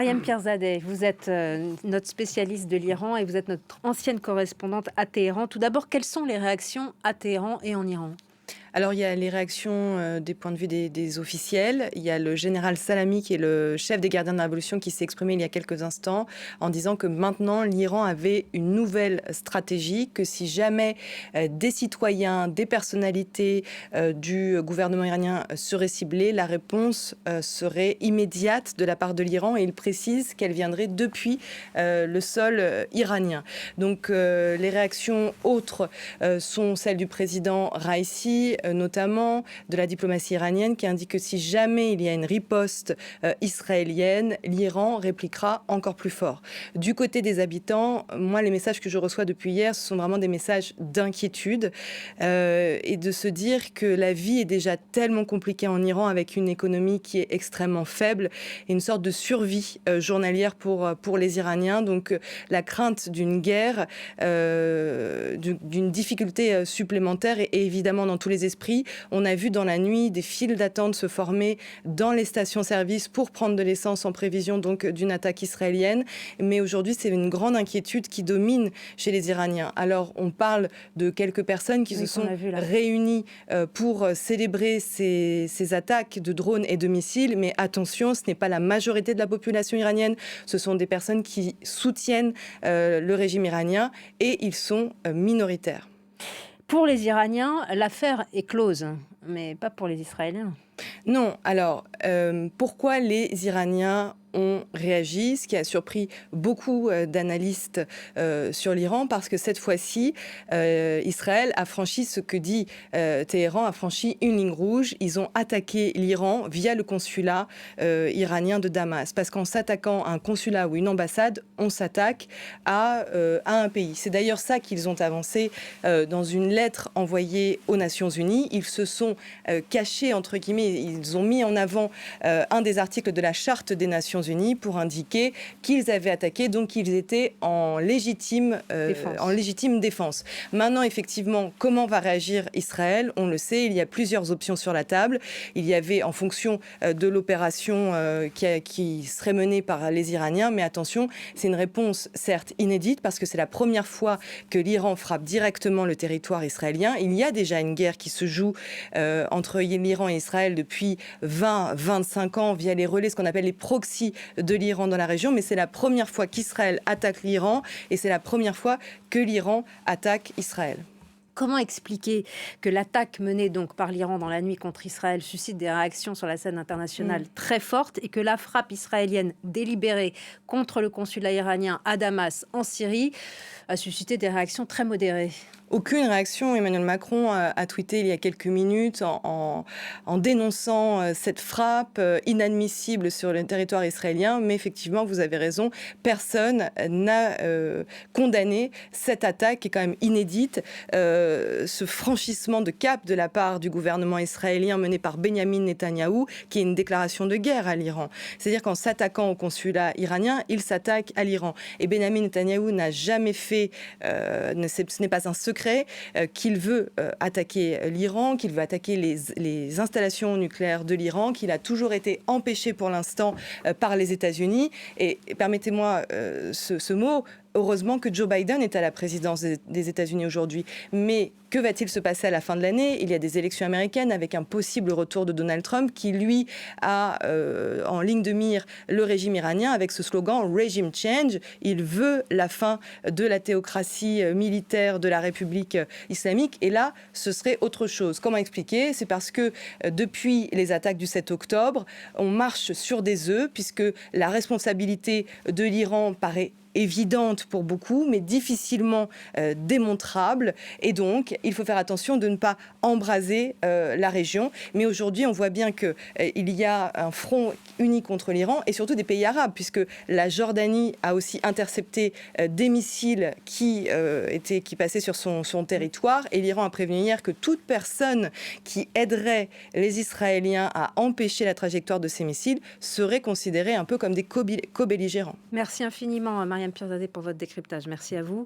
Mariam Pierzadeh, vous êtes notre spécialiste de l'Iran et vous êtes notre ancienne correspondante à Téhéran. Tout d'abord, quelles sont les réactions à Téhéran et en Iran? Alors, il y a les réactions, des points de vue des officiels. Il y a le général Salami, qui est le chef des gardiens de la révolution, qui s'est exprimé il y a quelques instants en disant que maintenant l'Iran avait une nouvelle stratégie, que si jamais des citoyens, des personnalités du gouvernement iranien seraient ciblés, la réponse serait immédiate de la part de l'Iran, et il précise qu'elle viendrait depuis le sol iranien. Donc les réactions autres sont celles du président Raisi, notamment de la diplomatie iranienne, qui indique que si jamais il y a une riposte israélienne, l'Iran répliquera encore plus fort. Du côté des habitants, moi, les messages que je reçois depuis hier, ce sont vraiment des messages d'inquiétude et de se dire que la vie est déjà tellement compliquée en Iran, avec une économie qui est extrêmement faible et une sorte de survie journalière pour les Iraniens. Donc la crainte d'une guerre, d'une difficulté supplémentaire est évidemment dans tous les esprits. On a vu dans la nuit des files d'attente se former dans les stations-service pour prendre de l'essence en prévision donc d'une attaque israélienne. Mais aujourd'hui, c'est une grande inquiétude qui domine chez les Iraniens. Alors, on parle de quelques personnes qui se sont réunies pour célébrer ces attaques de drones et de missiles. Mais attention, ce n'est pas la majorité de la population iranienne. Ce sont des personnes qui soutiennent le régime iranien et ils sont minoritaires. Pour les Iraniens, l'affaire est close, mais pas pour les Israéliens. Non, alors pourquoi les Iraniens ont réagi, ce qui a surpris beaucoup d'analystes sur l'Iran, parce que cette fois-ci, Israël a franchi ce que dit Téhéran, a franchi une ligne rouge. Ils ont attaqué l'Iran via le consulat iranien de Damas, parce qu'en s'attaquant à un consulat ou une ambassade, on s'attaque à un pays. C'est d'ailleurs ça qu'ils ont avancé dans une lettre envoyée aux Nations Unies. Ils se sont cachés, entre guillemets, ils ont mis en avant un des articles de la Charte des Nations Unies pour indiquer qu'ils avaient attaqué, donc qu'ils étaient en légitime défense. Maintenant, effectivement, comment va réagir Israël? On le sait, il y a plusieurs options sur la table. Il y avait, en fonction de l'opération qui serait menée par les Iraniens, mais attention, c'est une réponse certes inédite, parce que c'est la première fois que l'Iran frappe directement le territoire israélien. Il y a déjà une guerre qui se joue entre l'Iran et Israël depuis 20-25 ans via les relais, ce qu'on appelle les proxys de l'Iran dans la région, mais c'est la première fois qu'Israël attaque l'Iran et c'est la première fois que l'Iran attaque Israël. Comment expliquer que l'attaque menée donc par l'Iran dans la nuit contre Israël suscite des réactions sur la scène internationale très fortes, et que la frappe israélienne délibérée contre le consulat iranien à Damas en Syrie a suscité des réactions très modérées? Aucune réaction. Emmanuel Macron a tweeté il y a quelques minutes en dénonçant cette frappe inadmissible sur le territoire israélien. Mais effectivement, vous avez raison, personne n'a condamné cette attaque qui est quand même inédite. Ce franchissement de cap de la part du gouvernement israélien mené par Benyamin Netanyahou, qui est une déclaration de guerre à l'Iran. C'est-à-dire qu'en s'attaquant au consulat iranien, il s'attaque à l'Iran. Et Benyamin Netanyahou n'a jamais fait, ce n'est pas un secret, qu'il veut attaquer l'Iran, qu'il veut attaquer les installations nucléaires de l'Iran, qu'il a toujours été empêché pour l'instant par les États-Unis. Et permettez-moi ce mot, heureusement que Joe Biden est à la présidence des États-Unis aujourd'hui. Mais que va-t-il se passer à la fin de l'année? Il y a des élections américaines avec un possible retour de Donald Trump qui, lui, a en ligne de mire le régime iranien avec ce slogan « Regime Change ». Il veut la fin de la théocratie militaire de la République islamique. Et là, ce serait autre chose. Comment expliquer? C'est parce que depuis les attaques du 7 octobre, on marche sur des œufs, puisque la responsabilité de l'Iran paraît évidente pour beaucoup, mais difficilement démontrable. Et donc, il faut faire attention de ne pas embraser la région. Mais aujourd'hui, on voit bien qu'il y a un front uni contre l'Iran et surtout des pays arabes, puisque la Jordanie a aussi intercepté des missiles qui passaient sur son territoire. Et l'Iran a prévenu hier que toute personne qui aiderait les Israéliens à empêcher la trajectoire de ces missiles serait considérée un peu comme des co-belligérants. Merci infiniment, Mariam Pierzadeh, pour votre décryptage. Merci à vous.